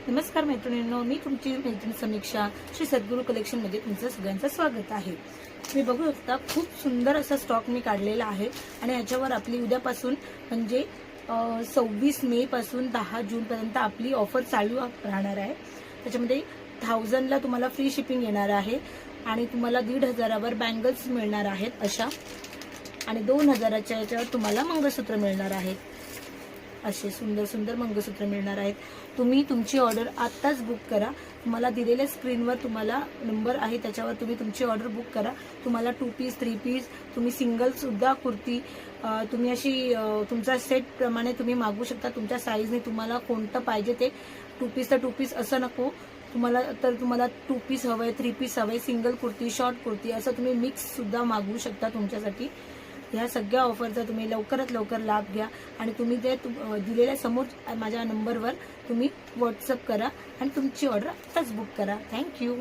नमस्कार मैत्रिणींनो, मी तुमची मैत्रीण समीक्षा श्री सद्गुरू कलेक्शनमध्ये तुमचं सगळ्यांचं स्वागत आहे। तुम्ही बघू शकता खूप सुंदर असा स्टॉक मी काढलेला आहे आणि याच्यावर आपली उद्यापासून म्हणजे 26 मे पासून 10 जून पर्यंत आपली ऑफर चालू राहणार आहे। त्याच्यामध्ये 1000 ला तुम्हाला फ्री शिपिंग येणार आहे आणि तुम्हाला 1500 वर बँगल्स मिळणार आहेत अशा, आणि 2000च्या याच्यावर तुम्हाला मंगळसूत्र मिळणार आहेत। असे सुंदर सुंदर मंगळसूत्र मिळणार आहेत। तुम्ही तुमची ऑर्डर आत्ताच बुक करा। तुम्हाला दिलेल्या स्क्रीनवर तुम्हाला नंबर आहे, त्याच्यावर तुम्ही तुमची ऑर्डर बुक करा। तुम्हाला 2 पीस 3 पीस तुम्ही सिंगल सुद्धा कुर्ती तुम्ही अशी तुमचा सेट प्रमाणे तुम्ही मागवू शकता। तुमच्या साईजने तुम्हाला कोणतं पाहिजे ते 2 पीस तर 2 पीस असं नको तुम्हाला, तर तुम्हाला 2 पीस हवंय 3 पीस हवंय, सिंगल कुर्ती शॉर्ट कुर्ती असं तुम्ही मिक्स सुद्धा मागवू शकता तुमच्यासाठी। ह्या सगळ्या ऑफरचा तुम्ही लवकरात लवकर लाभ घ्या आणि तुम्ही ते दिलेल्या समोर माझ्या नंबरवर तुम्ही व्हॉट्सअप करा आणि तुमची ऑर्डर आत्ताच बुक करा। थँक्यू।